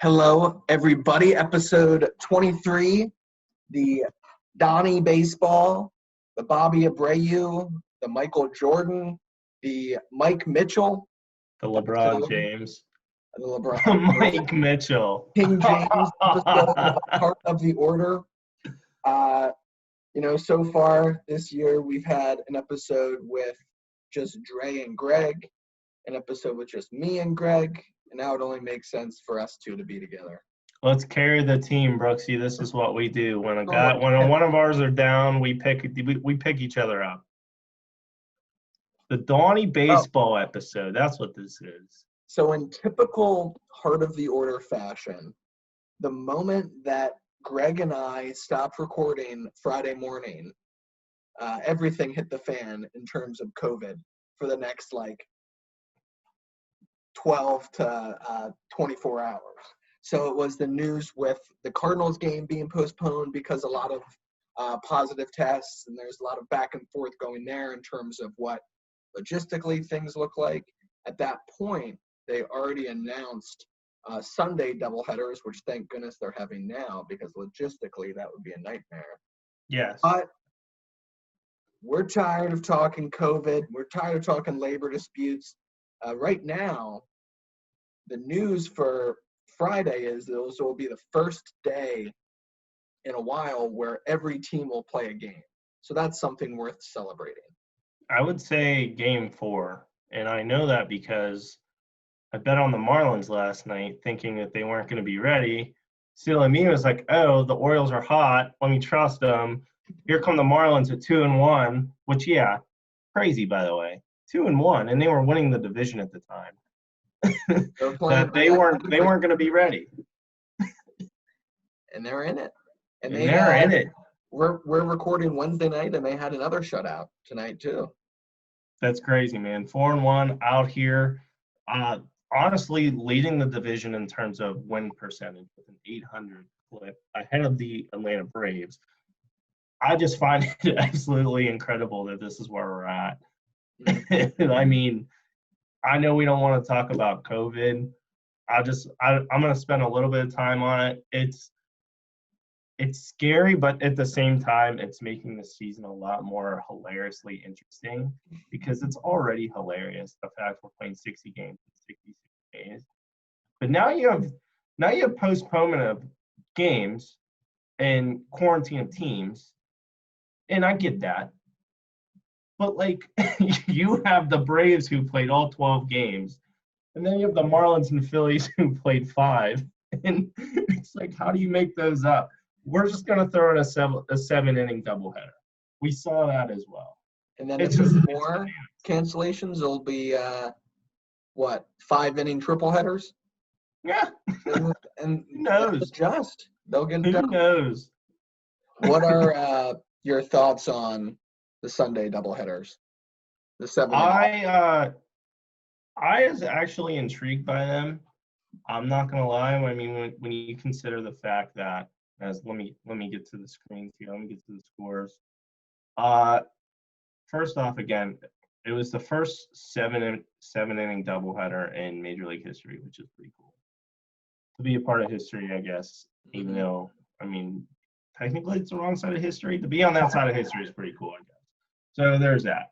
Hello, everybody. Episode 23, the Donnie baseball, the Bobby Abreu, the Michael Jordan, the Mike Mitchell, The LeBron episode, James. the LeBron, Mike Mitchell. King James episode of Part of the Order. So far this year, we've had an episode with just Dre and Greg, an episode with just me and Greg, and now it only makes sense for us two to be together. Let's carry the team, Brooksy. This is what we do. When one of ours are down, we pick each other up. The Donnie baseball episode. That's what this is. So in typical Heart of the Order fashion, the moment that Greg and I stopped recording Friday morning, everything hit the fan in terms of COVID for the next 12 to 24 hours. So it was the news with the Cardinals game being postponed because a lot of positive tests, and there's a lot of back and forth going there in terms of what logistically things look like. At that point, they already announced Sunday doubleheaders, which thank goodness they're having now, because logistically that would be a nightmare. Yes. But we're tired of talking COVID. We're tired of talking labor disputes. Right now, the news for Friday is those will be the first day in a while where every team will play a game. So that's something worth celebrating. I would say game 4. And I know that because I bet on the Marlins last night thinking that they weren't going to be ready. Silly me was like, oh, the Orioles are hot. Let me trust them. Here come the Marlins at 2-1, which, yeah, crazy, by the way. 2-1, and they were winning the division at the time. That they weren't going to be ready. And they're in it. And they're in it. We're recording Wednesday night, and they had another shutout tonight too. That's crazy, man. 4-1 out here. Honestly, leading the division in terms of win percentage with an 800 clip ahead of the Atlanta Braves. I just find it absolutely incredible that this is where we're at. I mean, I know we don't want to talk about COVID. I'm going to spend a little bit of time on it. It's scary, but at the same time, it's making the season a lot more hilariously interesting because it's already hilarious, the fact we're playing 60 games in 66 days. But now you have postponement of games and quarantine of teams, and I get that. But, you have the Braves who played all 12 games, and then you have the Marlins and Phillies who played 5. And it's how do you make those up? We're just going to throw in a 7-inning doubleheader. We saw that as well. And then if there's more cancellations, it'll be, 5-inning triple headers? Yeah. And who knows? They'll get Who adjust. knows? What are your thoughts on the Sunday doubleheaders? The 7. I was actually intrigued by them. I'm not gonna lie. I mean, when you consider the fact that, let me get to the screens here. Let me get to the scores. First off, again, it was the first 7-inning doubleheader in Major League history, which is pretty cool. To be a part of history, I guess, even though, I mean, technically it's the wrong side of history. To be on that side of history is pretty cool, I guess. So there's that.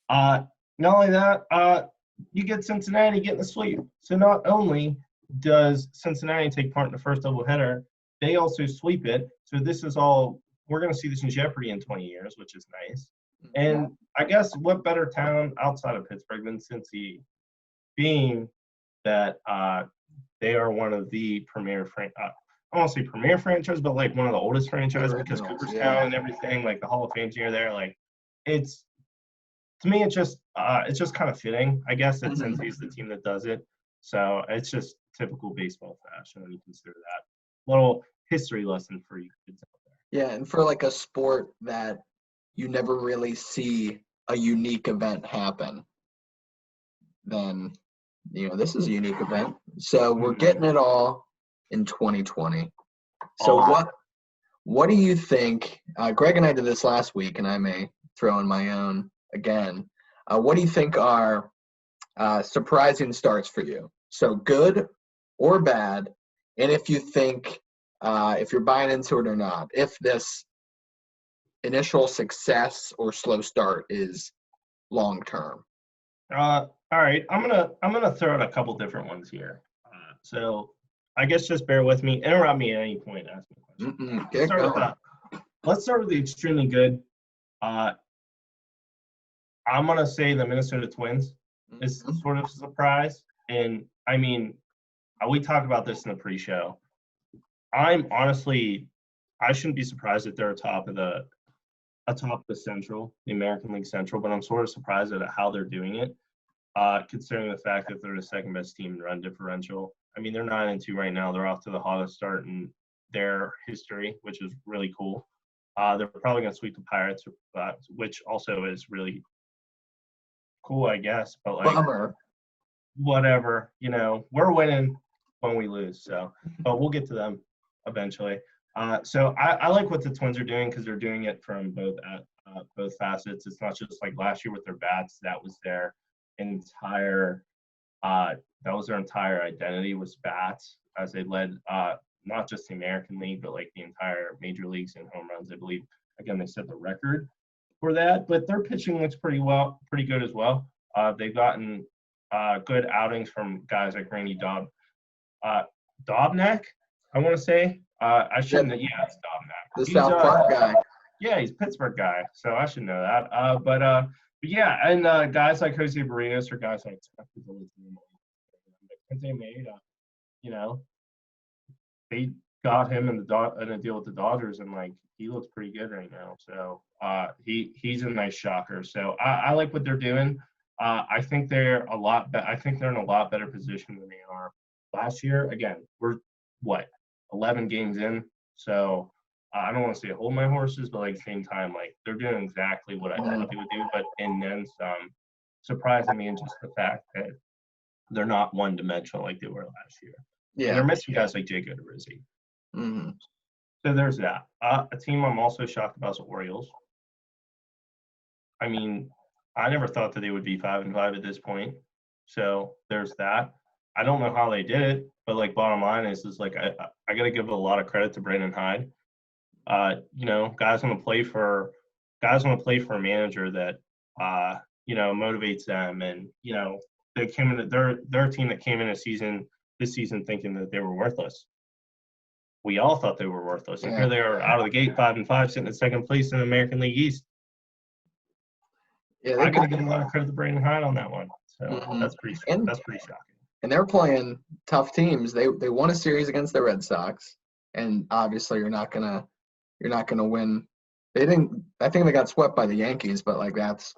Not only that, you get Cincinnati getting the sweep. So not only does Cincinnati take part in the first doubleheader, they also sweep it. So this is all – we're going to see this in Jeopardy in 20 years, which is nice. And I guess what better town outside of Pittsburgh than Cincy, being that they are one of the premier I don't want to say premier franchise, but one of the oldest franchises because Cooperstown and everything, the Hall of Fame's near there. To me, it's just kind of fitting, I guess, that Cincy's the team that does it. So it's just typical baseball fashion when you consider that. Little history lesson for you kids out there. Yeah, and for a sport that you never really see a unique event happen, then, this is a unique event. So we're getting it all in 2020. So what do you think? Greg and I did this last week, and I may throw in my own again. What do you think are surprising starts for you? So good or bad and if you think, if you're buying into it or not, if this initial success or slow start is long term. All right, I'm gonna throw out a couple different ones here. So I guess just bear with me. Interrupt me at any point. Ask me a question. Let's start with the extremely good. I'm gonna say the Minnesota Twins is sort of a surprise, and I mean, we talked about this in the pre-show. I shouldn't be surprised that they're atop the Central, the American League Central, but I'm sort of surprised at how they're doing it, considering the fact that they're the second best team in run differential. I mean, they're 9-2 right now. They're off to the hottest start in their history, which is really cool. They're probably going to sweep the Pirates, which also is really cool, I guess. But like, Bummer. Whatever, we're winning when we lose. So, but we'll get to them eventually. So I like what the Twins are doing because they're doing it from both facets. It's not just like last year with their bats. That was their entire identity was bats, as they led not just the American League, but like the entire major leagues in home runs. I believe, again, they set the record for that, but their pitching looks pretty good as well. They've gotten good outings from guys like Randy Dobnak, I want to say. I shouldn't. Yeah, it's Dobnak. The South Park guy. Yeah, he's a Pittsburgh guy, so I should know that. But yeah, and guys like Jose Barrios or guys like they made, they got him in a deal with the Dodgers, and like he looks pretty good right now. So he's a nice shocker. So I like what they're doing. I think they're in a lot better position than they are last year. Again, we're 11 games in, so I don't want to say hold my horses, but like at the same time, like they're doing exactly what I thought they would do, but and then some. Surprising me in just the fact that they're not one-dimensional like they were last year. Yeah, and they're missing guys like Jake Odorizzi. Mm-hmm. So there's that. A team I'm also shocked about is the Orioles. I mean, I never thought that they would be 5-5 at this point. So there's that. I don't know how they did it, but like bottom line is like I got to give a lot of credit to Brandon Hyde. Guys want to play for a manager that motivates them, and they came in. They're a team that came in this season thinking that they were worthless. We all thought they were worthless, and here they are out of the gate 5-5, sitting in second place in the American League East. Yeah, I got to give a lot of credit to Brandon Hyde on that one. So that's pretty shocking. And they're playing tough teams. They won a series against the Red Sox, and obviously you're not gonna win. I think they got swept by the Yankees, but like that's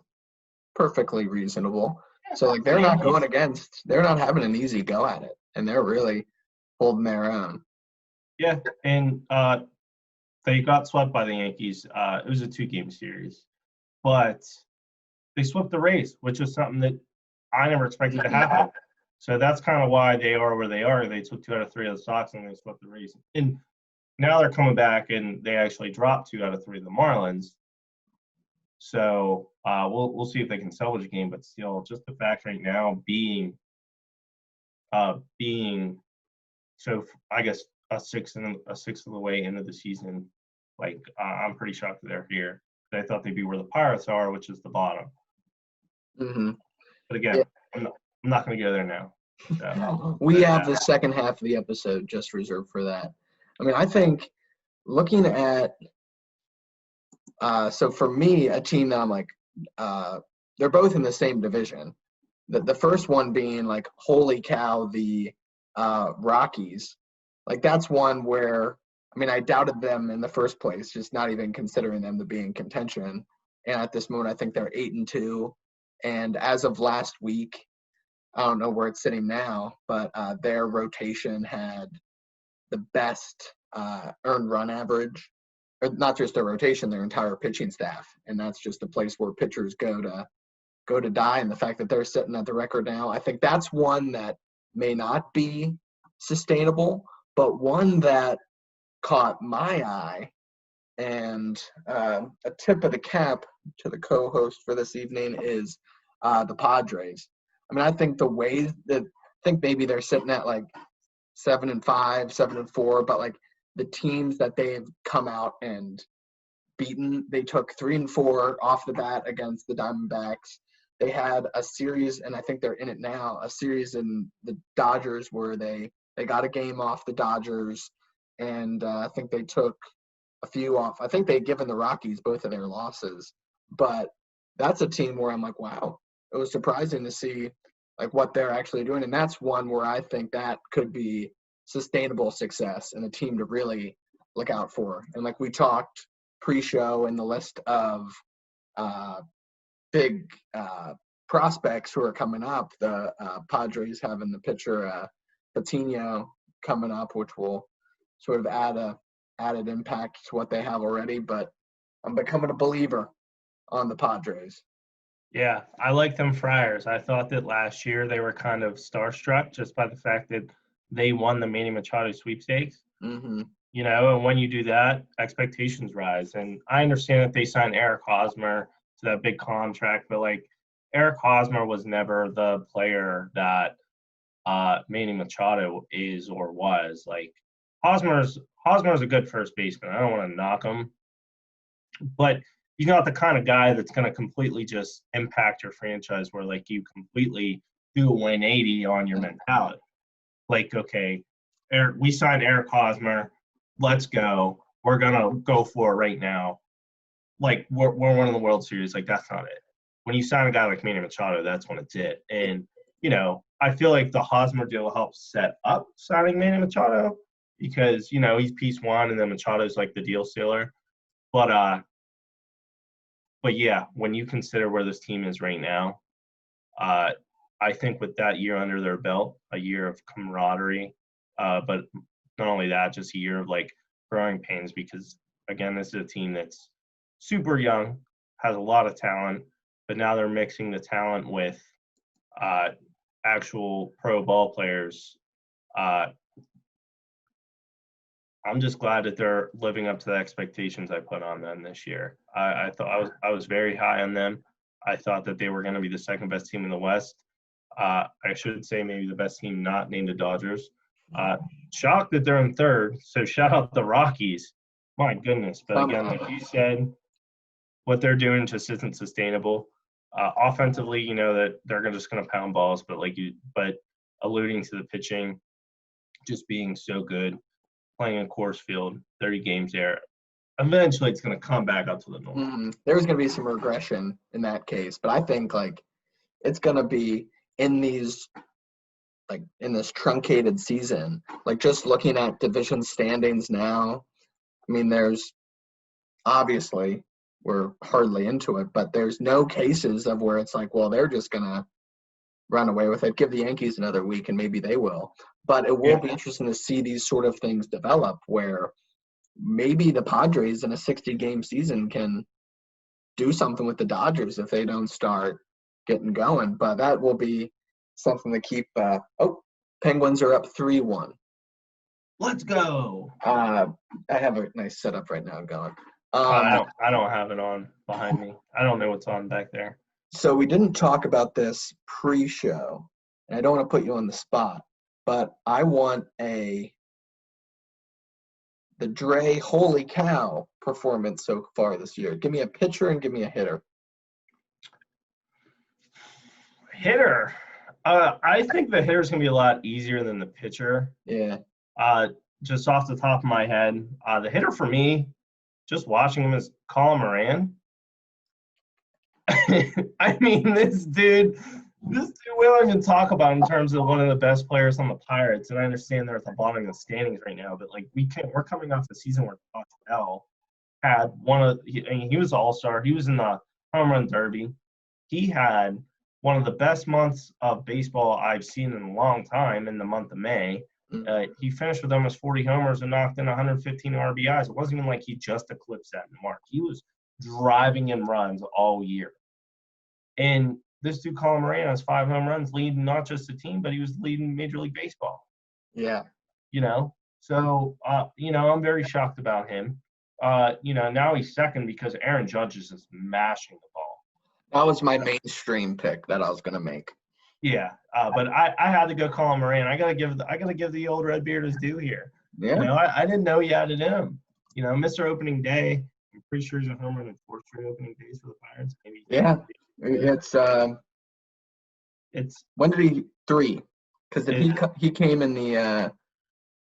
perfectly reasonable. So like they're not having an easy go at it, and they're really holding their own. Yeah, and they got swept by the Yankees. It was a 2-game series, but they swept the Rays, which is something that I never expected to happen. So that's kind of why they are where they are. They took 2 out of 3 of the Sox, and they swept the Rays. And now they're coming back, and they actually dropped 2 out of 3 of the Marlins. So we'll see if they can salvage a game. But still, just the fact right now being so I guess a sixth of the way into the season, like I'm pretty shocked that they're here. I thought they'd be where the Pirates are, which is the bottom. Mm-hmm. But again, I'm not going to go there now. So, we have the second half of the episode just reserved for that. I mean, I think looking at so for me, a team that I'm like, they're both in the same division. The first one being like, holy cow, the Rockies. Like that's one where, I mean, I doubted them in the first place, just not even considering them to be in contention. And at this moment, I think they're 8-2. And as of last week, I don't know where it's sitting now, but their rotation had the best earned run average, or not just their rotation, their entire pitching staff. And that's just a place where pitchers go to die. And the fact that they're sitting at the record now, I think that's one that may not be sustainable, but one that caught my eye. And a tip of the cap to the co-host for this evening is the Padres. I mean, I think the way that maybe they're sitting at like 7-5, 7-4, but like the teams that they've come out and beaten, they took 3-4 off the bat against the Diamondbacks. They had a series, and I think they're in it now, a series in the Dodgers where they got a game off the Dodgers, and I think they took a few off. I think they'd given the Rockies both of their losses, but that's a team where I'm like, wow, it was surprising to see like what they're actually doing, and that's one where I think that could be sustainable success and a team to really look out for. And like we talked pre-show in the list of big prospects who are coming up, the Padres having the pitcher Patino coming up, which will sort of add a added impact to what they have already. But I'm becoming a believer on the Padres. Yeah, I like them Friars. I thought that last year they were kind of starstruck just by the fact that they won the Manny Machado sweepstakes. Mm-hmm. You know, and when you do that, expectations rise. And I understand that they signed Eric Hosmer to that big contract, but like Eric Hosmer was never the player that Manny Machado is or was. Like Hosmer's a good first baseman. I don't want to knock him, but he's not the kind of guy that's going to completely just impact your franchise where like you completely do a 180 on your mentality. Like, okay, we signed Eric Hosmer. Let's go. We're going to go for it right now. Like, we're winning the World Series. Like, that's not it. When you sign a guy like Manny Machado, that's when it's it. And, you know, I feel like the Hosmer deal helps set up signing Manny Machado because, you know, he's piece one and then Machado's like the deal sealer. But yeah, when you consider where this team is right now, I think with that year under their belt, a year of camaraderie, but not only that, just a year of like growing pains because again, this is a team that's super young, has a lot of talent, but now they're mixing the talent with actual pro ball players. I'm just glad that they're living up to the expectations I put on them this year. I thought I was very high on them. I thought that they were going to be the second best team in the West. I should say maybe the best team not named the Dodgers. Shocked that they're in third, so shout out the Rockies. My goodness. But again, like you said, what they're doing just isn't sustainable. Offensively, you know that they're just going to pound balls, but alluding to the pitching just being so good, playing in Coors Field, 30 games there, eventually it's going to come back up to the norm. Mm-hmm. There's going to be some regression in that case, but I think like it's going to be in these like in this truncated season, like just looking at division standings now, I mean, there's obviously we're hardly into it, but there's no cases of where it's like, well, they're just going to run away with it, give the Yankees another week and maybe they will. But it will be interesting to see these sort of things develop where maybe the Padres in a 60-game season can do something with the Dodgers if they don't start getting going. But that will be something to keep. Penguins are up 3-1. Let's go. I have a nice setup right now going. I don't have it on behind me. I don't know what's on back there. So we didn't talk about this pre-show, and I don't want to put you on the spot, but I want the Dre holy cow performance so far this year. Give me a pitcher and give me a hitter. Hitter. I think the hitter's going to be a lot easier than the pitcher. Yeah. Just off the top of my head, the hitter for me, just watching him is Colin Moran. I mean, this dude, we don't even talk about in terms of one of the best players on the Pirates, and I understand they're at the bottom of the standings right now, but like we're coming off the season where Josh Bell had he was an all-star. He was in the home run derby. He had one of the best months of baseball I've seen in a long time in the month of May. He finished with almost 40 homers and knocked in 115 RBIs. It wasn't even like he just eclipsed that mark. He was driving in runs all year. And this dude, Colin Moran, has 5 home runs, leading not just the team, but he was leading Major League Baseball. Yeah. You know? So, I'm very shocked about him. Now he's second because Aaron Judge is just mashing the ball. That was my mainstream pick that I was going to make. Yeah, but I had to go Colin Moran. I gotta give the old Redbeard his due here. Yeah. I didn't know he had it in him. Mr. Opening Day. I'm pretty sure he's a home run in 4 straight opening days for the Pirates. Maybe. Yeah. It's when did he 3? Because he came in the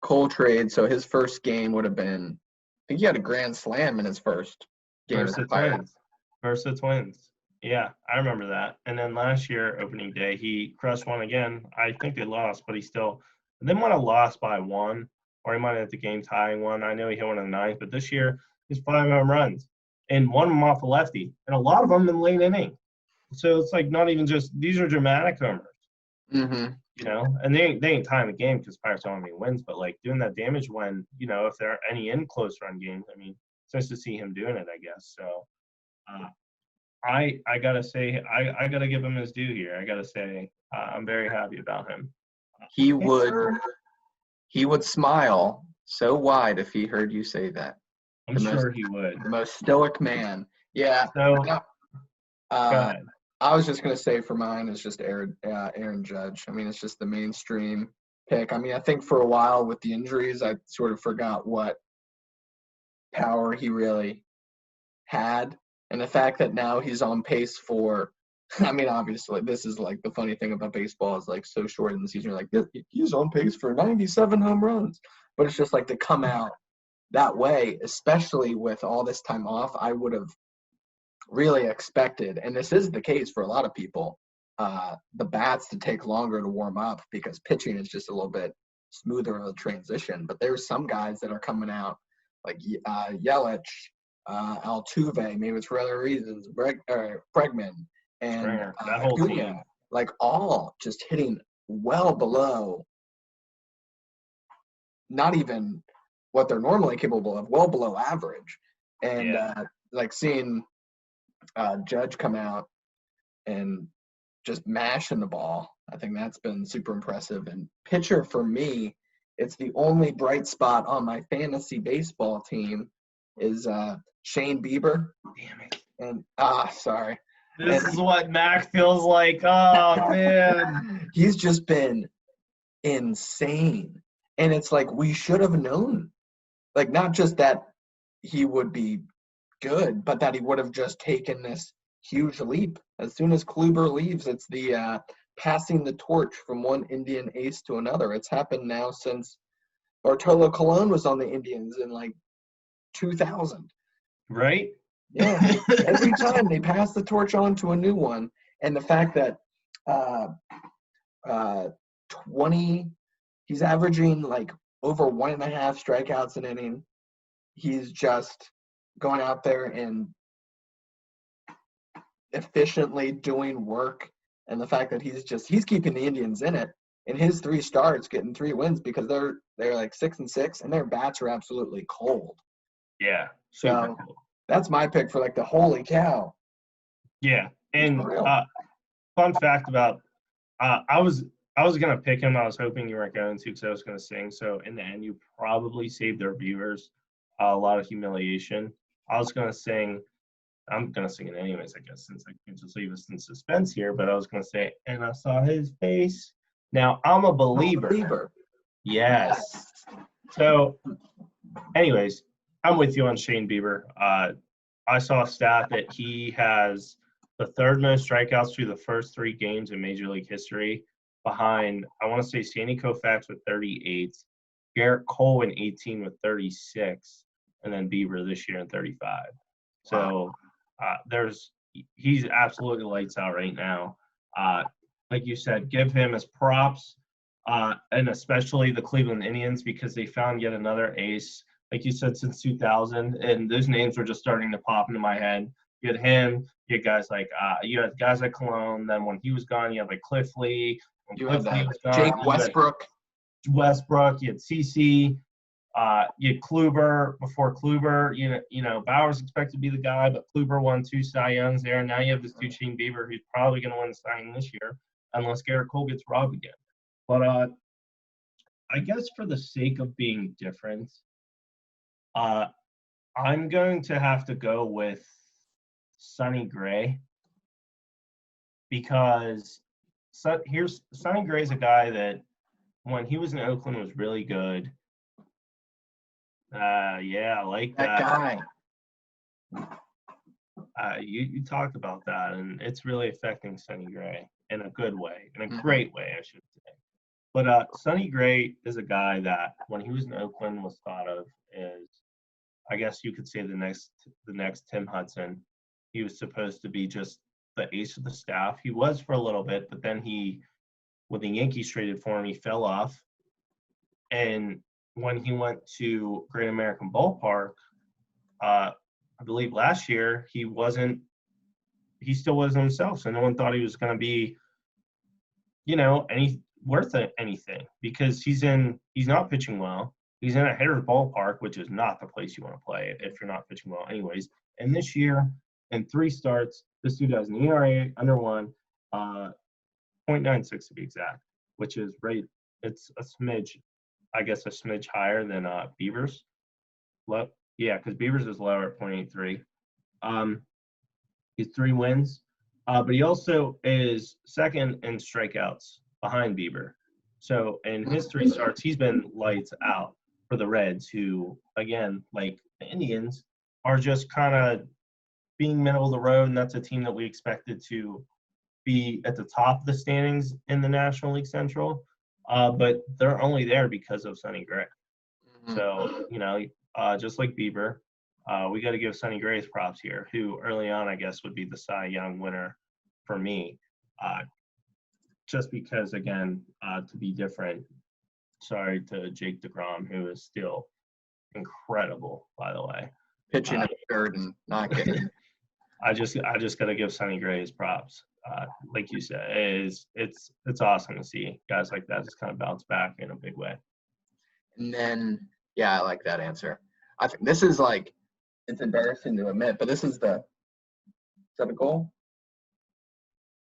Cole trade, so his first game would have been. I think he had a grand slam in his first game versus the Twins. Versus the Twins. Yeah, I remember that. And then last year, opening day, he crushed one again. I think they lost, but they might have lost by 1, or he might have hit the game tying 1. I know he hit one in the 9th, but this year, he's 5 home runs, and one of them off a lefty, and a lot of them in late inning. So it's like not even just – these are dramatic homers. Mm-hmm. And they ain't tying the game because Pirates don't have any wins, but, like, doing that damage when, if there are any in close run games, I mean, it's nice to see him doing it, I guess. So, I gotta say, I gotta give him his due here. I gotta say, I'm very happy about him. He would smile so wide if he heard you say that. I'm sure he would. The most stoic man. Yeah. So, go ahead. I was just gonna say for mine, it's just Aaron Judge. I mean, it's just the mainstream pick. I mean, I think for a while with the injuries, I sort of forgot what power he really had. And the fact that now he's on pace for, I mean, obviously, this is like the funny thing about baseball is like so short in the season. You're like, he's on pace for 97 home runs. But it's just like to come out that way, especially with all this time off, I would have really expected, and this is the case for a lot of people, the bats to take longer to warm up because pitching is just a little bit smoother of a transition. But there's some guys that are coming out like Yelich, Altuve, maybe it's for other reasons, Bregman, and that whole team, like all just hitting well below, not even what they're normally capable of, well below average. And like seeing Judge come out and just mashing the ball, I think that's been super impressive. And pitcher for me, it's the only bright spot on my fantasy baseball team is Shane Bieber. Damn it. And sorry. This is what Mac feels like. Oh, man. He's just been insane. And it's like we should have known. Like, not just that he would be good, but that he would have just taken this huge leap. As soon as Kluber leaves, it's the passing the torch from one Indian ace to another. It's happened now since Bartolo Colon was on the Indians in like 2000. Right? Yeah. Every time they pass the torch on to a new one. And the fact that 20, he's averaging like over 1.5 strikeouts an inning. He's just going out there and efficiently doing work. And the fact that he's keeping the Indians in it. In his 3 starts, getting 3 wins because they're like 6-6 and their bats are absolutely cold. Yeah. So that's my pick for like the holy cow. Yeah. And fun fact about I was gonna pick him. I was hoping you weren't going to because I was gonna sing. So in the end, you probably saved our viewers a lot of humiliation. I was gonna sing. I'm gonna sing it anyways, I guess, since I can't just leave us in suspense here. But I was gonna say, and I saw his face. Now I'm a believer. Yes. So, anyways, I'm with you on Shane Bieber. I saw a stat that he has the 3rd most strikeouts through the first 3 games in Major League history, behind, I want to say, Sandy Koufax with 38, Garrett Cole in 18 with 36, and then Bieber this year in 35. So he's absolutely lights out right now. Like you said, give him his props, and especially the Cleveland Indians because they found yet another ace, like you said, since 2000, and those names were just starting to pop into my head. You had him, you had guys like Cologne, then when he was gone, you had like Cliff Lee. You had Jake Westbrook. You had CC. You had Kluber before Kluber. You know, Bauer's expected to be the guy, but Kluber won 2 Cy Youngs there. Now you have this dude Shane Bieber, who's probably going to win the Cy Young this year, unless Garrett Cole gets robbed again. But I guess for the sake of being different, I'm going to have to go with Sonny Gray because here's Sonny Gray's a guy that when he was in Oakland was really good. Yeah, I like That guy. You talked about that, and it's really affecting Sonny Gray in a good way, in a Mhm. great way, I should say. But Sonny Gray is a guy that when he was in Oakland was thought of as, I guess you could say, the next Tim Hudson. He was supposed to be just the ace of the staff. He was for a little bit, but then when the Yankees traded for him, he fell off. And when he went to Great American Ballpark, I believe last year, he still wasn't himself. So no one thought he was going to be, worth anything, because he's not pitching well. He's in a hitter's ballpark, which is not the place you want to play if you're not pitching well anyways. And this year, in 3 starts, this dude has an ERA under 1, .96 to be exact, which is right. It's a smidge higher than Bieber's. Yeah, because Bieber's is lower at .83. He's 3 wins, but he also is second in strikeouts behind Bieber. So in his 3 starts, he's been lights out for the Reds, who, again, like the Indians, are just kind of being middle of the road, and that's a team that we expected to be at the top of the standings in the National League Central. But they're only there because of Sonny Gray. Mhm. So, just like Bieber, we got to give Sonny Gray's props here, who early on, I guess, would be the Cy Young winner for me. Just because, again, to be different, sorry to Jake DeGrom, who is still incredible, by the way. Pitching a third and not getting. I just got to give Sonny Gray his props. Like you said, it's awesome to see guys like that just kind of bounce back in a big way. And then, yeah, I like that answer. I think this is like, it's embarrassing to admit, but this is is that a goal?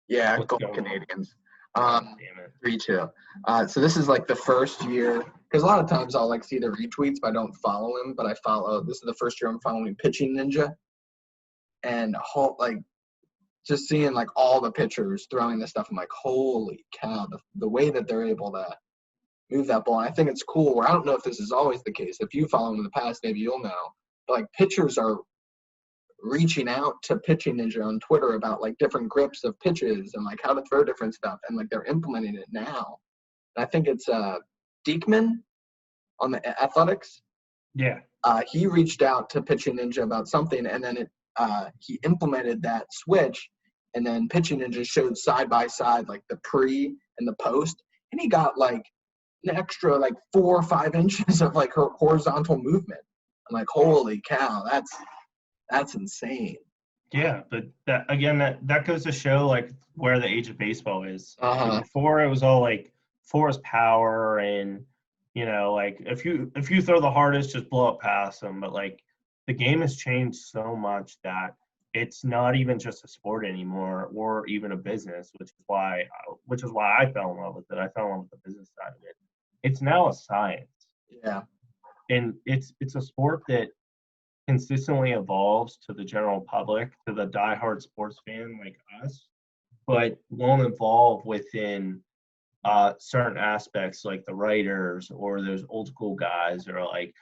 Yeah, What's goal going on? Canadians. Damn it. 3-2. So this is like the first year, because a lot of times I'll like see the retweets, but I don't follow him. But this is the first year I'm following Pitching Ninja, and like just seeing like all the pitchers throwing this stuff. I'm like, holy cow, the way that they're able to move that ball. And I think it's cool. Where I don't know if this is always the case. If you follow him in the past, maybe you'll know. But like pitchers are reaching out to Pitching Ninja on Twitter about like different grips of pitches and like how to throw different stuff, and like they're implementing it now. And I think it's Diekman on the Athletics. Yeah. He reached out to Pitching Ninja about something, and then he implemented that switch, and then Pitching Ninja showed side by side like the pre and the post, and he got like an extra like 4 or 5 inches of like her horizontal movement. I'm like, holy cow, that's insane. Yeah, but that goes to show like where the age of baseball is. Uh-huh. Before it was all like force power and like if you throw the hardest, just blow it past them. But like the game has changed so much that it's not even just a sport anymore, or even a business, which is why I fell in love with it. I fell in love with the business side of it. It's now a science. Yeah. And it's a sport that consistently evolves to the general public, to the diehard sports fan like us, but won't evolve within certain aspects like the writers or those old school guys, or like,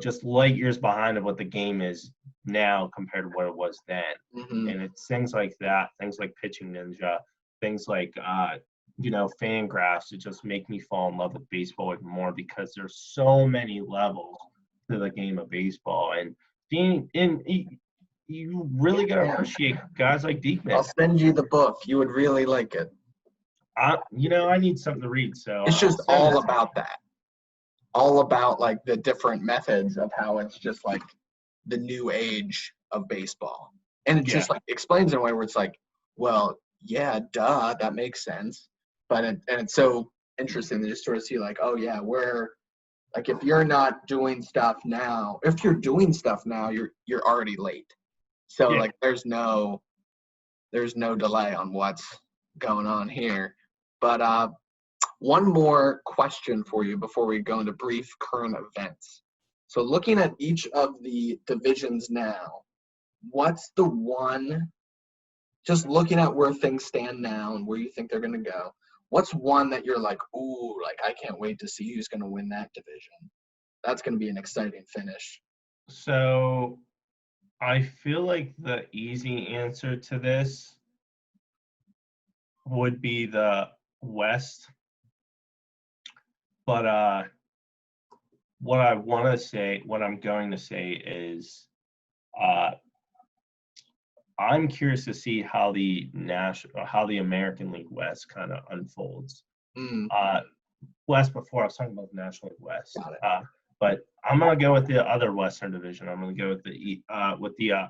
just light years behind of what the game is now compared to what it was then. Mm-hmm. And it's things like that, things like Pitching Ninja, things like, fan graphs that just make me fall in love with baseball even more, because there's so many levels to the game of baseball. And you really got to appreciate guys like Diekman. I'll send you the book. You would really like it. I need something to read, so it's just all about that. All about like the different methods of how it's just like the new age of baseball. And it just like explains in a way where it's like, well, yeah, duh, that makes sense. But it's so interesting to just sort of see like, oh yeah, where like if you're not doing stuff now, if you're doing stuff now, you're already late. So like there's no delay on what's going on here. But one more question for you before we go into brief current events. So looking at each of the divisions now, what's the one just looking at where things stand now and where you think they're going to go, what's one that you're like, ooh, like I can't wait to see who's going to win that division? That's going to be an exciting finish. So I feel like the easy answer to this would be the West. But what I'm going to say is I'm curious to see how the American League West kind of unfolds. West before I was talking about the National League West. But I'm gonna go with the other Western Division. I'm gonna go with the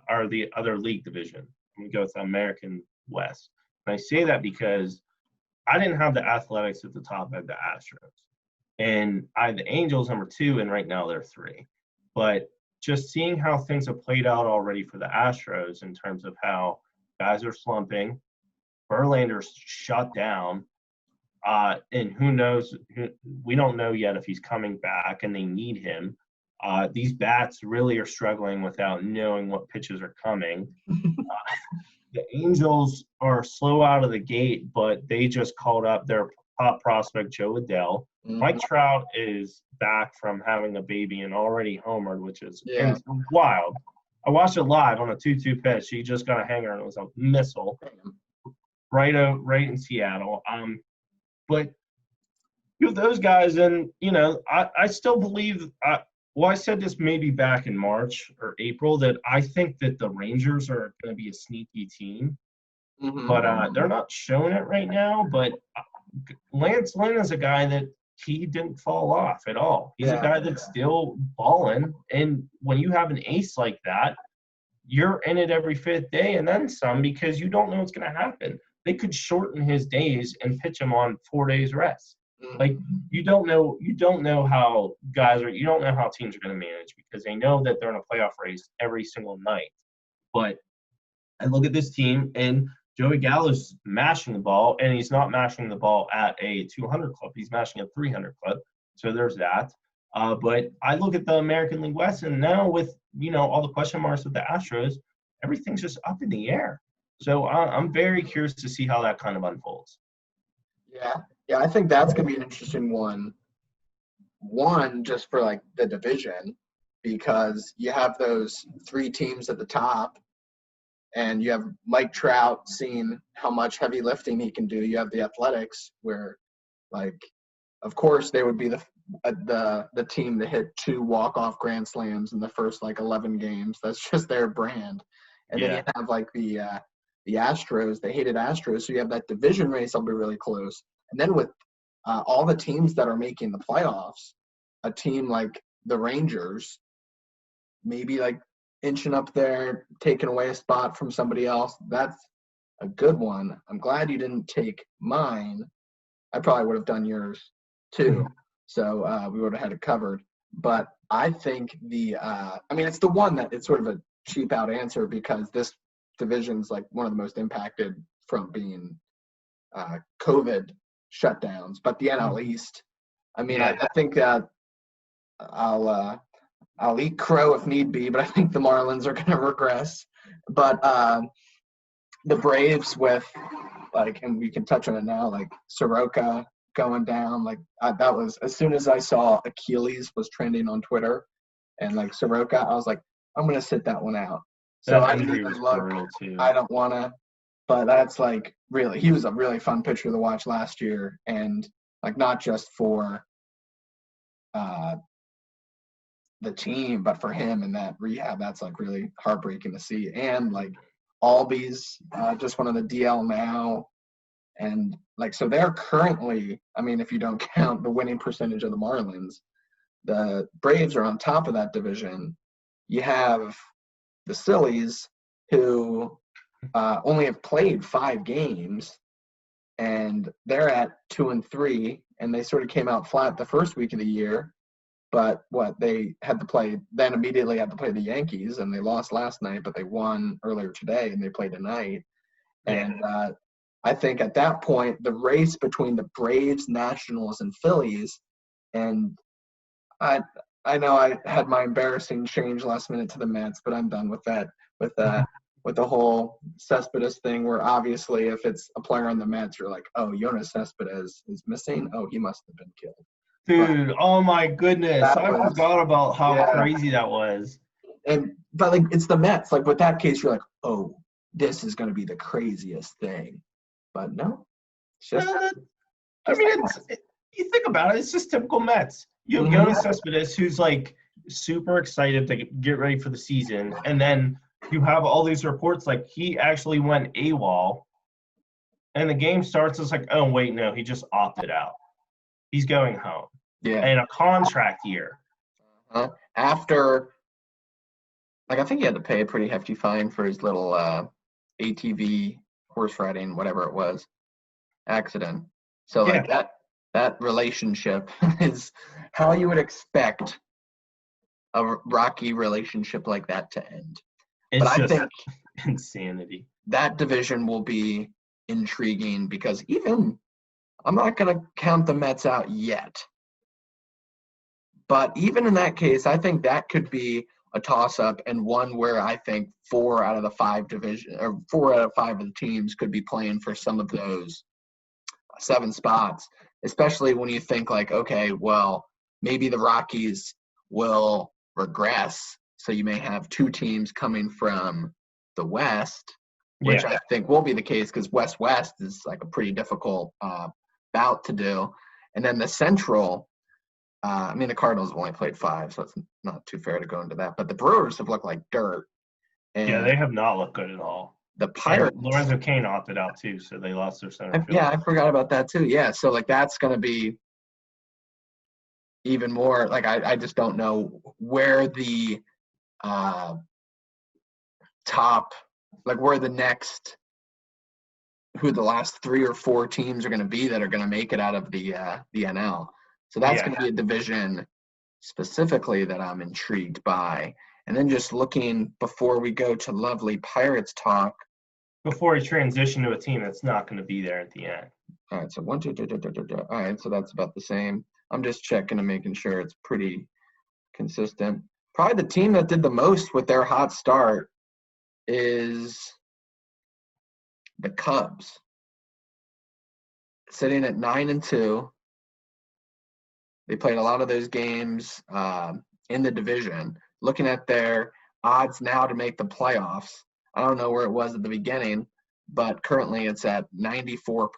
other league division. I'm gonna go with the American West. And I say that because I didn't have the Athletics at the top. I had the Astros, and I had the Angels number 2, and right now they're 3. But just seeing how things have played out already for the Astros in terms of how guys are slumping, Verlander's shut down. And who knows? We don't know yet if he's coming back, and they need him. These bats really are struggling without knowing what pitches are coming. The Angels are slow out of the gate, but they just called up their top prospect, Joe Adele. Mike Trout is back from having a baby and already homered, which is wild. I watched it live on a 2-2 pitch. He just got a hanger, and it was a missile right in Seattle. But with those guys, and I still believe. I said this maybe back in March or April that I think that the Rangers are going to be a sneaky team, but they're not showing it right now. But Lance Lynn is a guy that he didn't fall off at all. He's a guy that's still balling, and when you have an ace like that, you're in it every 5th day and then some, because you don't know what's going to happen. They could shorten his days and pitch him on 4 days rest. Like you don't know how guys are. You don't know how teams are going to manage, because they know that they're in a playoff race every single night. But I look at this team, and Joey Gallo's mashing the ball, and he's not mashing the ball at a 200 clip. He's mashing a 300 clip. So there's that. But I look at the American League West, and now with all the question marks with the Astros, everything's just up in the air. So I'm very curious to see how that kind of unfolds. Yeah, I think that's going to be an interesting one. One, just for like the division, because you have those 3 teams at the top, and you have Mike Trout seeing how much heavy lifting he can do. You have the Athletics, where, like, of course they would be the team to hit 2 walk-off grand slams in the first 11 games. That's just their brand. And then you have the Astros, the hated Astros. So you have that division race will be really close. And then with all the teams that are making the playoffs, a team like the Rangers, maybe inching up there, taking away a spot from somebody else. That's a good one. I'm glad you didn't take mine. I probably would have done yours too. So we would have had it covered. But I think it's the one that it's sort of a cheap out answer, because this division's one of the most impacted from being COVID shutdowns. But the NL East, I think I'll eat crow if need be, but I think the Marlins are going to regress. But the Braves with and we can touch on it now, Soroka going down, that was, as soon as I saw Achilles was trending on Twitter and Soroka, I was like, I'm going to sit that one out. So I didn't even look. I don't want to, but that's really, he was a really fun pitcher to watch last year, and not just for the team, but for him and that rehab, that's really heartbreaking to see. And Albies just one of the DL now, and so they're currently, if you don't count the winning percentage of the Marlins, the Braves are on top of that division. You have the Sillies, who only have played 5 games, and they're at 2-3, and they sort of came out flat the first week of the year. But they had to play, then immediately had to play the Yankees, and they lost last night, but they won earlier today, and they play tonight. And I think at that point, the race between the Braves, Nationals, and Phillies, and I know I had my embarrassing change last minute to the Mets, but I'm done with that. With with the whole Cespedes thing, where obviously if it's a player on the Mets, you're like, oh, Jonas Cespedes is missing. Oh, he must have been killed. Dude, oh my goodness. I forgot about how crazy that was. But like, it's the Mets. Like with that case, you're like, oh, this is going to be the craziest thing. But no. You think about it, it's just typical Mets. You have Jonas Cespedes, who's like super excited to get ready for the season, and then you have all these reports like he actually went AWOL, and the game starts. It's like, oh wait, no, he just opted out. He's going home. Yeah. And a contract year. After, like, I think he had to pay a pretty hefty fine for his little ATV horse riding, whatever it was, accident. So like that relationship is how you would expect a rocky relationship like that to end. It's but just I think insanity. That division will be intriguing because even I'm not going to count the Mets out yet. But even in that case, I think that could be a toss-up and one where I think 4 out of 5 of the teams could be playing for some of those 7 spots, especially when you think like, okay, well, maybe the Rockies will regress. So you may have 2 teams coming from the West, which I think will be the case because West-West is like a pretty difficult bout to do. And then the Central, the Cardinals have only played 5, so it's not too fair to go into that. But the Brewers have looked like dirt. And they have not looked good at all. The Pirates. And Lorenzo Cain opted out too, so they lost their center field. Yeah, I forgot about that too. Yeah, so like that's going to be even more. Like I just don't know where the top, like where the next, who the last 3 or 4 teams are going to be that are going to make it out of the NL. So that's going to be a division specifically that I'm intrigued by. And then just looking before we go to lovely Pirates talk. Before we transition to a team that's not going to be there at the end. All right, so 1, 2, 3. All right, so that's about the same. I'm just checking and making sure it's pretty consistent. Probably the team that did the most with their hot start is the Cubs, sitting at 9-2. They played a lot of those games in the division. Looking at their odds now to make the playoffs, I don't know where it was at the beginning, but currently it's at 94%.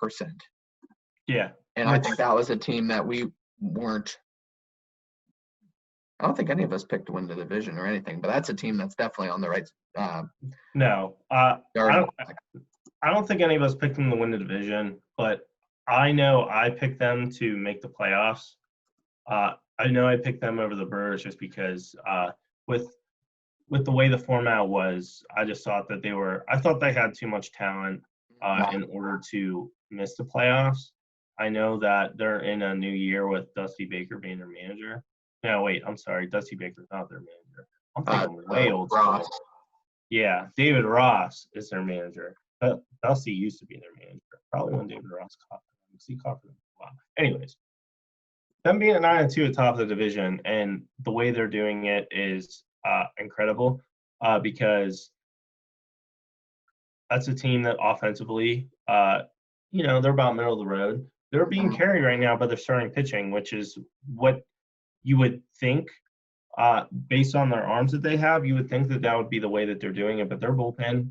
Yeah. And I think that was a team that we weren't – I don't think any of us picked to win the division or anything, but that's a team that's definitely on the right no. I don't think any of us picked them to win the division, but I know I picked them to make the playoffs. I know I picked them over the Brewers just because with the way the format was, I just thought that I thought they had too much talent in order to miss the playoffs. I know that they're in a new year with Dusty Baker being their manager. No, wait, I'm sorry. Dusty Baker's not their manager. I'm thinking way old school. Yeah, David Ross is their manager. Dusty used to be their manager. Probably when David Ross caught them. He caught them. Wow. Anyways, them being at 9-2 atop the division and the way they're doing it is incredible because that's a team that offensively, they're about middle of the road. They're being carried right now by their starting pitching, which is what you would think based on their arms that they have. You would think that would be the way that they're doing it, but their bullpen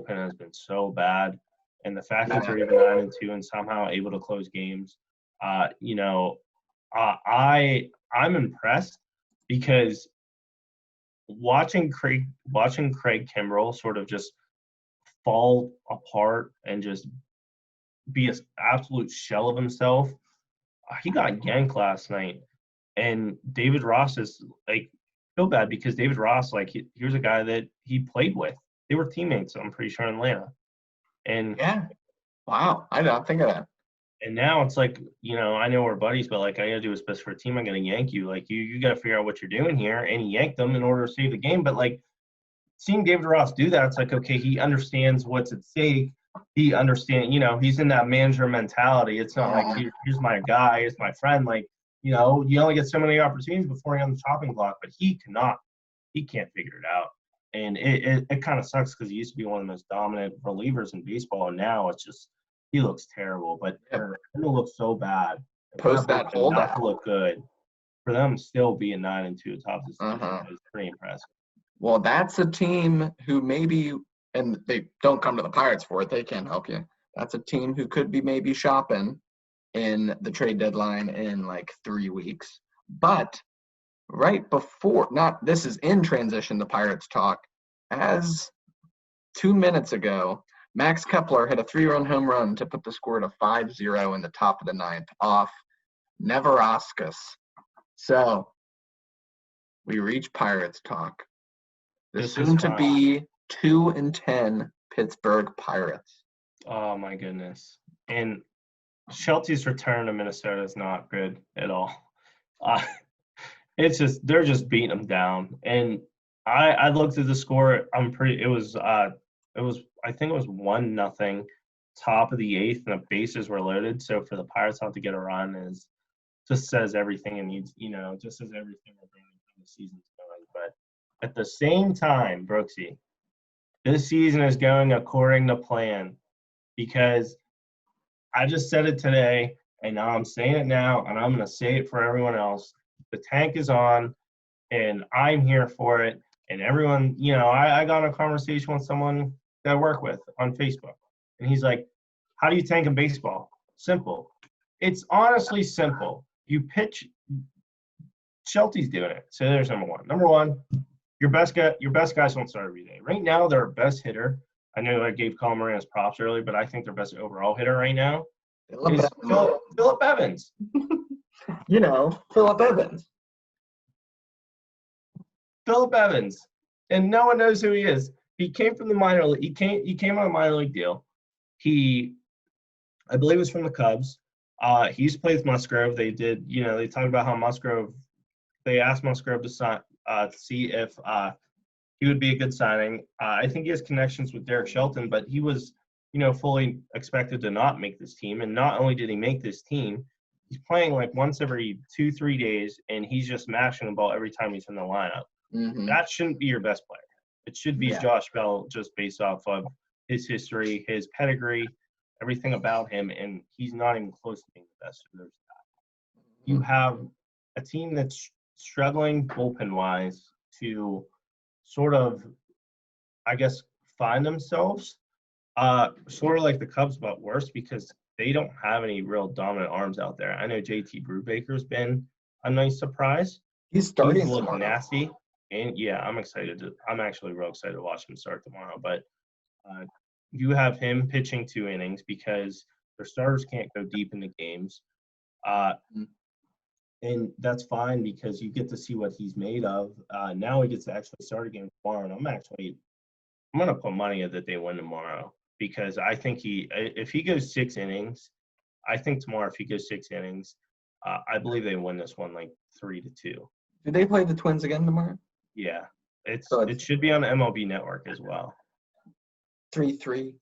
has been so bad. And the fact that they're even 9-2 and somehow able to close games, I'm impressed because watching Craig Kimbrell sort of just fall apart and just be an absolute shell of himself. He got yanked last night, and David Ross is like feel bad because David Ross, like here's a guy that he played with. They were teammates, I'm pretty sure, in Atlanta. And yeah, wow, I don't think of that. And now it's like, I know we're buddies, but like I gotta do what's best for a team. I'm gonna yank you. Like you gotta figure out what you're doing here. And he yanked them in order to save the game. But like seeing David Ross do that, it's like, okay, he understands what's at stake. He understands, he's in that manager mentality. It's not like here's my guy, here's my friend. Like, you only get so many opportunities before you're on the chopping block, but he can't figure it out. And it kind of sucks because he used to be one of the most dominant relievers in baseball, and now it's just he looks terrible. But for him to look so bad, Post that holdout. not to look good, for them still being 9-2 atop this team is pretty impressive. Well, that's a team who maybe, and they don't come to the Pirates for it, they can't help you. That's a team who could be maybe shopping in the trade deadline in like 3 weeks. But right before, this is in transition to Pirates talk, as 2 minutes ago, Max Kepler hit a 3-run home run to put the score to 5-0 in the top of the ninth off Neverauskas. So we reach Pirates talk. The soon-to-be 2-10 Pittsburgh Pirates. Oh, my goodness. And Shelty's return to Minnesota is not good at all. It's just they're just beating them down. And I looked at the score. I think it was 1-0, top of the eighth, and the bases were loaded. So for the Pirates not to get a run just says everything it needs. Just says everything we're going to the season's going. But at the same time, Brooksy, this season is going according to plan because I just said it today, and now I'm saying it now, and I'm going to say it for everyone else. The tank is on, and I'm here for it. And everyone, I got in a conversation with someone that I work with on Facebook, and he's like, how do you tank in baseball? Simple. It's honestly simple. You pitch. Shelty's doing it. So there's number one. Number one, your best guys don't start every day. Right now, their best hitter, I know I gave Colin Moran's props earlier, but I think their best overall hitter right now is Phillip Evans. Phillip Evans. Phillip Evans. And no one knows who he is. He came from the minor league. He came on a minor league deal. I believe, was from the Cubs. He used to play with Musgrove. They did, they talked about how they asked Musgrove to sign, to see if he would be a good signing. I think he has connections with Derek Shelton, but he was, fully expected to not make this team. And not only did he make this team, he's playing like once every 2-3 days, and he's just mashing the ball every time he's in the lineup. Mm-hmm. That shouldn't be your best player. It should be Josh Bell, just based off of his history, his pedigree, everything about him, and he's not even close to being the best. You have a team that's struggling bullpen-wise to sort of, I guess, find themselves, sort of like the Cubs, but worse because they don't have any real dominant arms out there. I know JT Brubaker's been a nice surprise. He's starting to look tomorrow. Nasty. And, I'm actually real excited to watch him start tomorrow. But you have him pitching 2 innings because their starters can't go deep into games. And that's fine because you get to see what he's made of. Now he gets to actually start a game tomorrow. And I'm going to put money that they win tomorrow because I think if he goes 6 innings, I think tomorrow if he goes 6 innings, I believe they win this one like 3-2. Do they play the Twins again tomorrow? Yeah. It should be on the MLB Network as well. 3-3.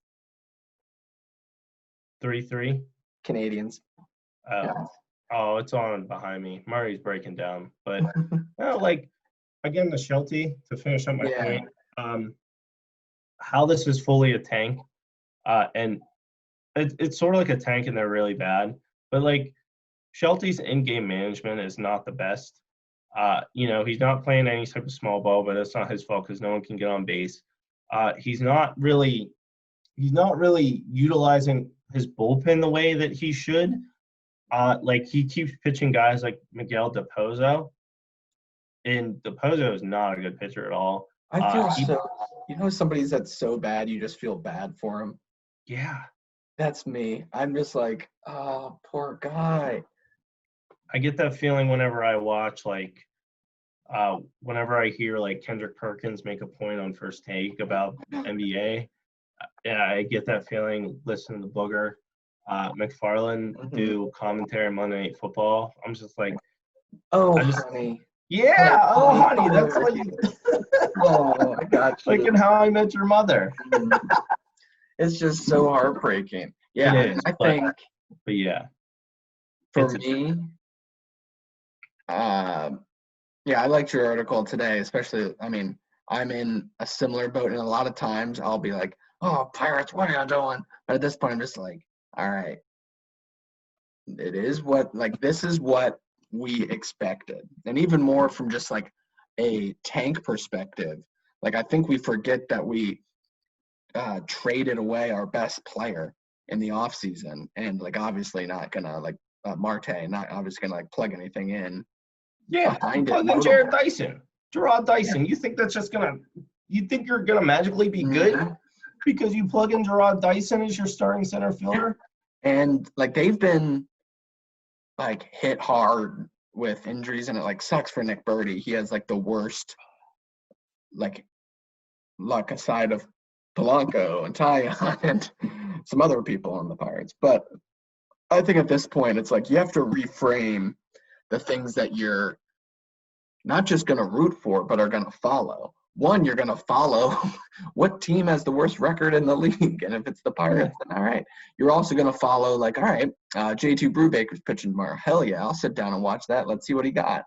3-3? Canadians. Oh, it's on behind me. Murray's breaking down. But, again, the Shelty, to finish up my point, how this is fully a tank, and it's sort of like a tank and they're really bad. But, Shelty's in-game management is not the best. He's not playing any type of small ball, but that's not his fault because no one can get on base. He's not really utilizing his bullpen the way that he should. He keeps pitching guys like Miguel DePozo, and DePozo is not a good pitcher at all. I feel somebody's that's so bad you just feel bad for him. Yeah. That's me. I'm just like, oh, poor guy. I get that feeling whenever I watch, whenever I hear, Kendrick Perkins make a point on First Take about NBA. Yeah, I get that feeling listening to Booger McFarland do commentary on Monday Night Football. I'm just like, honey. Yeah, honey, that's what you Oh, I got you. Like in How I Met Your Mother. It's just so heartbreaking. Yeah, I think. But yeah. For me, I liked your article today, especially, I'm in a similar boat, and a lot of times I'll be like, "Oh, Pirates, what are you doing?" But at this point, I'm just like, "All right, this is what we expected," and even more from just like a tank perspective. Like I think we forget that we traded away our best player in the offseason, and like obviously not gonna like Marte, not obviously gonna like plug anything in Yeah, you behind it. plug in Jared Dyson, Gerard Dyson. You think that's just you think you're gonna magically be good because you plug in Gerard Dyson as your starting center fielder? And like they've been like hit hard with injuries, and it like sucks for Nick Birdie. He has like the worst like luck aside of Polanco and Tyon and some other people on the Pirates. But I think at this point, it's like you have to reframe the things that you're not just going to root for, but are going to follow. One, you're going to follow what team has the worst record in the league. And if it's the Pirates, then all right. You're also going to follow, like, all right, J.T. Brubaker's pitching tomorrow. Hell yeah, I'll sit down and watch that. Let's see what he got.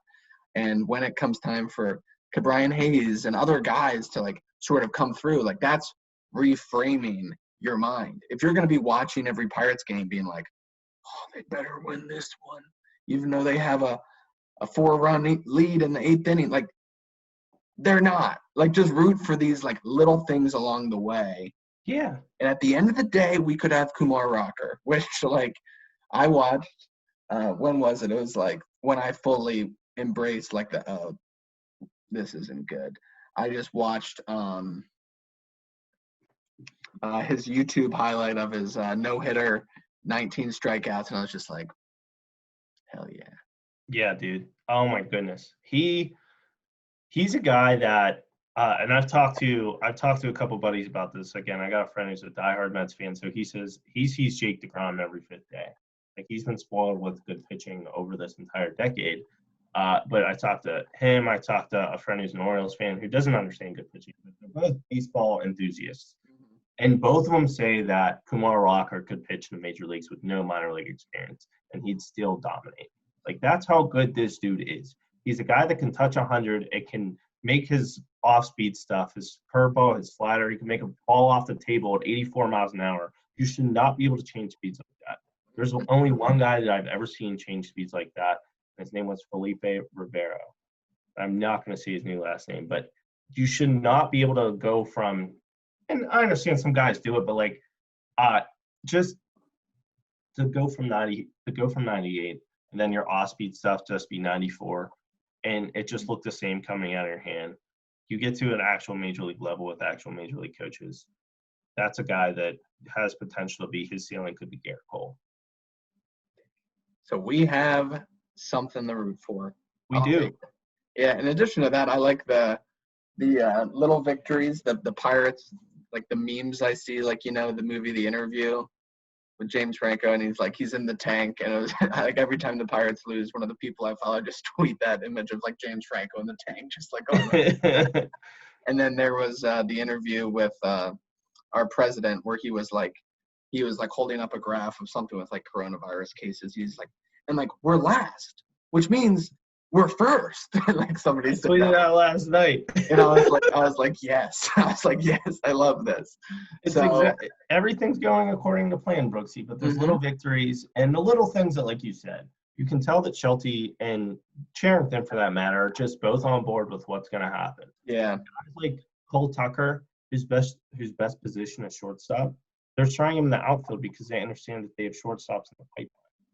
And when it comes time for Brian Hayes and other guys to, like, sort of come through, like, that's reframing your mind. If you're going to be watching every Pirates game being like, oh, they better win this one, even though they have a 4-run lead in the 8th inning, like, they're not. Like, just root for these, like, little things along the way. Yeah. And at the end of the day, we could have Kumar Rocker, which, like, I watched, when was it? It was, like, when I fully embraced, like, this isn't good. I just watched his YouTube highlight of his no-hitter, 19 strikeouts, and I was just like, hell yeah. Yeah, dude. Oh, my goodness. He's a guy that and I've talked to a couple buddies about this. Again, I got a friend who's a diehard Mets fan, so he says he sees Jake DeGrom every fifth day. Like, he's been spoiled with good pitching over this entire decade. But I talked to him. I talked to a friend who's an Orioles fan who doesn't understand good pitching. They're both baseball enthusiasts. And both of them say that Kumar Rocker could pitch in the major leagues with no minor league experience, and he'd still dominate. Like, that's how good this dude is. He's a guy that can touch 100. It can make his off-speed stuff, his curveball, his slider. He can make a ball off the table at 84 miles an hour. You should not be able to change speeds like that. There's only one guy that I've ever seen change speeds like that. And his name was Felipe Rivero. I'm not going to say his new last name, but you should not be able to go from – and I understand some guys do it, but, like, just to go from 98 – and then your off-speed stuff just be 94, and it just looked the same coming out of your hand. You get to an actual major league level with actual major league coaches. That's a guy that has potential to be, his ceiling could be Garrett Cole. So we have something to root for. We do. Yeah, in addition to that, I like the little victories, the Pirates, like the memes I see, like, you know, the movie The Interview with James Franco, and he's in the tank, and it was like every time the Pirates lose, one of the people I follow just tweet that image of like James Franco in the tank, just like going. And then there was the interview with our president where he was like holding up a graph of something with like coronavirus cases. He's like, and like, we're last, which means we're first. Like somebody said tweeted out last night. And I was like, yes. I was like, yes, I love this. It's everything's going according to plan, Brooksy, but there's little victories and the little things that, like you said, you can tell that Shelty and Charrington, for that matter, are just both on board with what's going to happen. Yeah. Guys like Cole Tucker, whose best position is shortstop, they're trying him in the outfield because they understand that they have shortstops in the pipeline.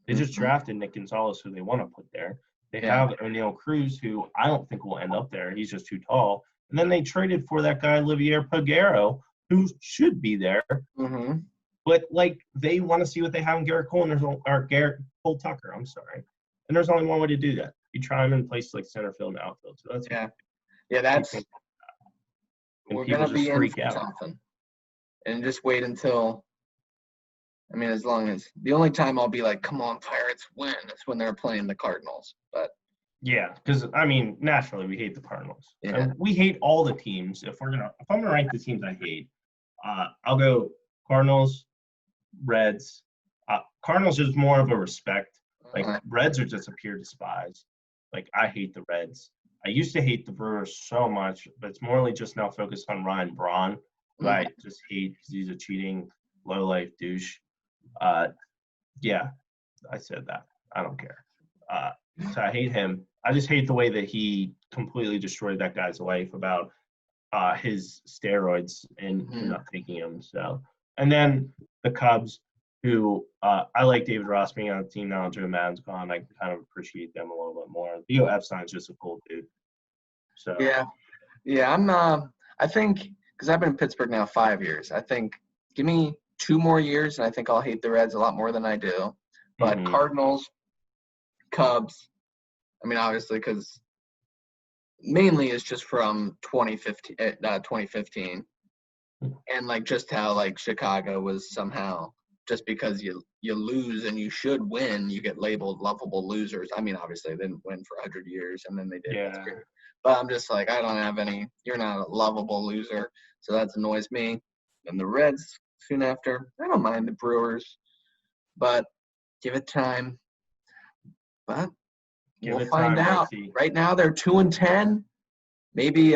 They just drafted Nick Gonzalez, who they want to put there. They have O'Neal Cruz, who I don't think will end up there. He's just too tall. And then they traded for that guy, Olivier Pagero, who should be there. Mm-hmm. But, like, they want to see what they have in Garrett Cole, Cole Tucker, I'm sorry. And there's only one way to do that. You try him in places like center field and outfield. So that's we're going to be in for something. And just wait until – I mean, as long as – the only time I'll be like, come on, Pirates, win, is when they're playing the Cardinals. But yeah, because, I mean, naturally we hate the Cardinals. Yeah. And we hate all the teams. If I'm going to rank the teams I hate, I'll go Cardinals, Reds. Cardinals is more of a respect. Like, Reds are just a pure despise. Like, I hate the Reds. I used to hate the Brewers so much, but it's morely just now focused on Ryan Braun, who I just hate because he's a cheating, low-life douche. Yeah, I said that. I don't care. So I hate him. I just hate the way that he completely destroyed that guy's life about his steroids and not taking them. So, and then the Cubs, who I like David Ross being on the team now. Joe Maddon's gone. I kind of appreciate them a little bit more. Theo Epstein's just a cool dude. So yeah. I think because I've been in Pittsburgh now 5 years. I think give me 2 more years, and I think I'll hate the Reds a lot more than I do. But Cardinals, Cubs. I mean, obviously, because mainly it's just from 2015, and like just how like Chicago was somehow just because you lose and you should win, you get labeled lovable losers. I mean, obviously they didn't win for 100 years, and then they did. Yeah. That's great. But I'm just like, I don't have any. You're not a lovable loser, so that annoys me. And the Reds soon after. I don't mind the Brewers, but give it time. But we'll find out. Right now they're 2-10. Maybe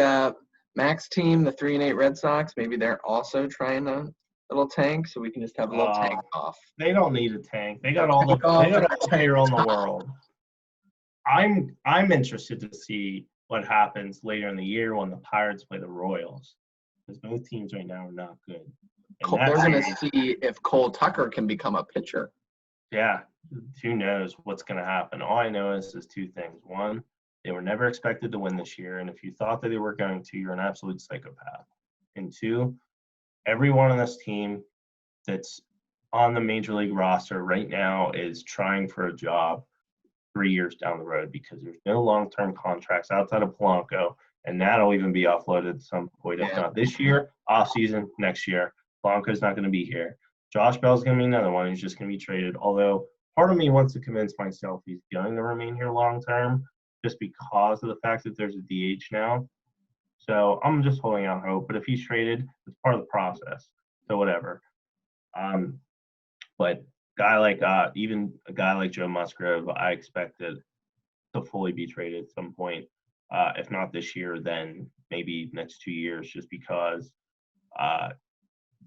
Mac's team, the 3-8 Red Sox, maybe they're also trying a little tank, so we can just have a little tank off. They don't need a tank. They got all the payroll in the world. I'm interested to see what happens later in the year when the Pirates play the Royals, because both teams right now are not good. They're going to see if Cole Tucker can become a pitcher. Yeah, who knows what's going to happen. All I know is 2 things. One, they were never expected to win this year, and if you thought that they were going to, you're an absolute psychopath. And 2, everyone on this team that's on the major league roster right now is trying for a job 3 years down the road because there's no long-term contracts outside of Polanco, and that'll even be offloaded at some point. If not this year, off-season, next year. Polanco's not going to be here. Josh Bell's going to be another one who's just going to be traded, although part of me wants to convince myself he's going to remain here long-term just because of the fact that there's a DH now. So I'm just holding out hope. But if he's traded, it's part of the process. So whatever. But even a guy like Joe Musgrove, I expected to fully be traded at some point. If not this year, then maybe next 2 years, just because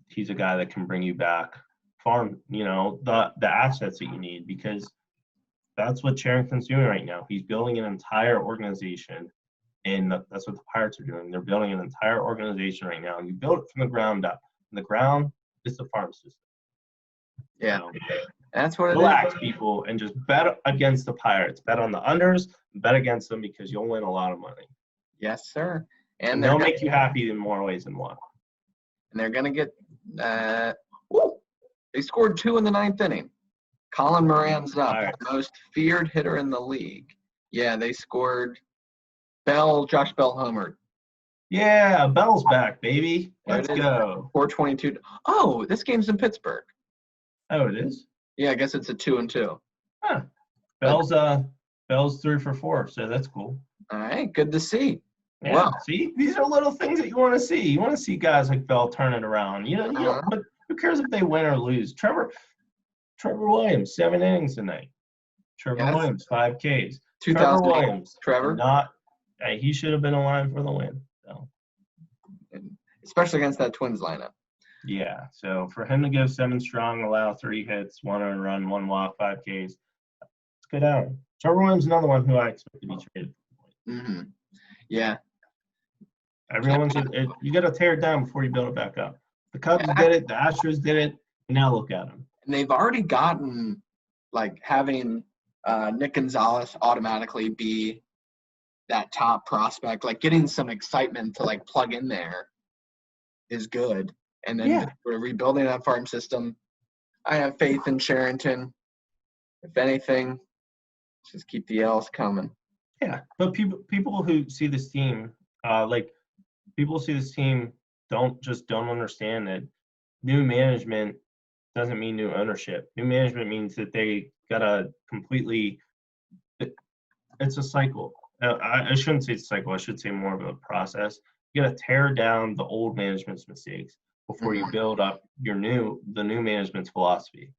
he's a guy that can bring you back farm, the assets that you need, because that's what Charrington's doing right now. He's building an entire organization, and that's what the Pirates are doing. They're building an entire organization right now. You build it from the ground up. And the ground is the farm system. Yeah, that's what it is. Relax, people, and just bet against the Pirates. Bet on the unders, bet against them because you'll win a lot of money. Yes, sir. And they'll make you happy in more ways than one. And they're going to get they scored 2 in the 9th inning. Colin Moran's up, most feared hitter in the league. Yeah, they scored. Josh Bell homered. Yeah, Bell's back, baby. Let's go. 4:22. Oh, this game's in Pittsburgh. Oh, it is? Yeah, I guess it's a 2-2. Huh. Bell's 3 for 4, so that's cool. All right, good to see. Yeah, wow. See, these are little things that you want to see. You want to see guys like Bell turn it around. But who cares if they win or lose? Trevor Williams, 7 innings tonight. Williams, 5 Ks. Trevor Williams. He should have been aligned for the win. So. Especially against that Twins lineup. Yeah, so for him to go 7 strong, allow 3 hits, 1 earned run, 1 walk, 5 Ks, it's good out. Trevor Williams is another one who I expect to be traded. Mm-hmm. Yeah. You got to tear it down before you build it back up. The Cubs did it, the Astros did it, and now look at them. And they've already gotten, having Nick Gonzalez automatically be that top prospect, getting some excitement to, plug in there is good. And then we're rebuilding that farm system. I have faith in Charrington. If anything, just keep the L's coming. Yeah, but people who see this team, don't understand that new management doesn't mean new ownership. New management means that they gotta completely. It's a cycle. I shouldn't say it's a cycle. I should say more of a process. You gotta tear down the old management's mistakes before you build up the new management's philosophy.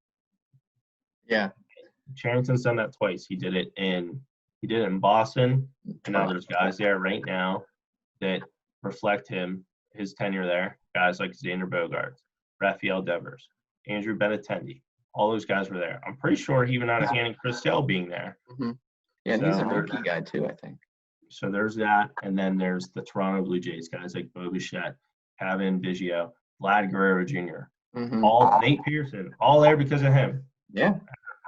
Yeah. Charrington's done that twice. He did it in He did it in Boston, and now there's guys there right now that reflect his tenure there. Guys like Xander Bogaerts, Rafael Devers, Andrew Benintendi. All those guys were there. I'm pretty sure he even had a hand in Chris Sale being there. Mm-hmm. Yeah, and he's a rookie guy too, I think. So there's that, and then there's the Toronto Blue Jays guys like Bo Bichette, Kevin Biggio, Vlad Guerrero Jr., all Nate Pearson, all there because of him. Yeah.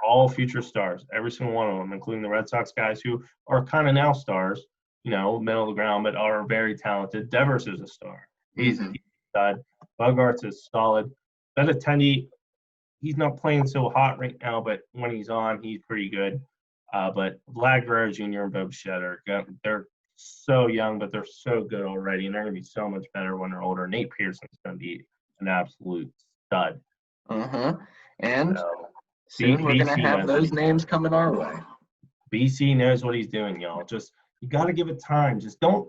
All future stars, every single one of them, including the Red Sox guys who are kind of now stars, middle of the ground, but are very talented. Devers is a star. He's a stud. Bogarts is solid. Benintendi, he's not playing so hot right now, but when he's on, he's pretty good. But Vlad Guerrero Jr. and Bo Bichette they're so young, but they're so good already, and they're going to be so much better when they're older. Nate Pearson's going to be an absolute stud. And soon we're going to have those names coming our way. BC knows what he's doing, y'all. You got to give it time. Just don't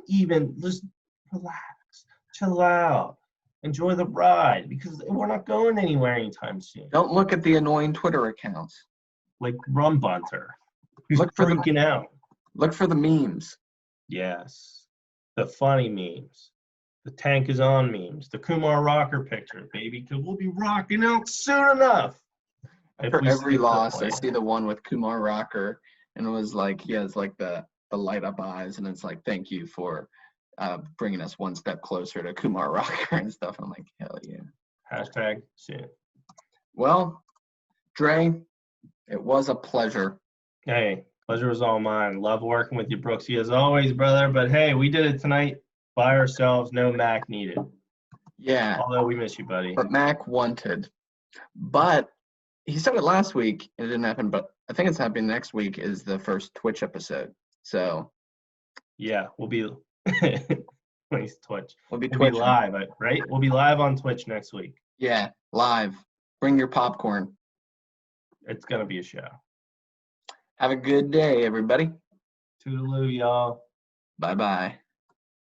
even just relax, chill out, enjoy the ride, because we're not going anywhere anytime soon. Don't look at the annoying Twitter accounts. Like Rum Bunter, who's freaking out. Look for the memes. Yes, the funny memes, the tank is on memes, the Kumar Rocker picture, baby, because we'll be rocking out soon enough. For every loss, I see the one with Kumar Rocker, and it was like he has like the light up eyes, and it's like, thank you for bringing us one step closer to Kumar Rocker and stuff. And I'm like, hell yeah. Hashtag soon. Well, Dre, it was a pleasure. Hey, pleasure was all mine. Love working with you, Brooksy, as always, brother. But hey, we did it tonight by ourselves. No Mac needed. Yeah. Although we miss you, buddy. But Mac wanted. But he said it last week. It didn't happen, but I think it's happening next week is the first Twitch episode. So. Yeah, we'll be Twitch. We'll be live, right? We'll be live on Twitch next week. Yeah, live. Bring your popcorn. It's going to be a show. Have a good day, everybody. Toodaloo, y'all. Bye-bye.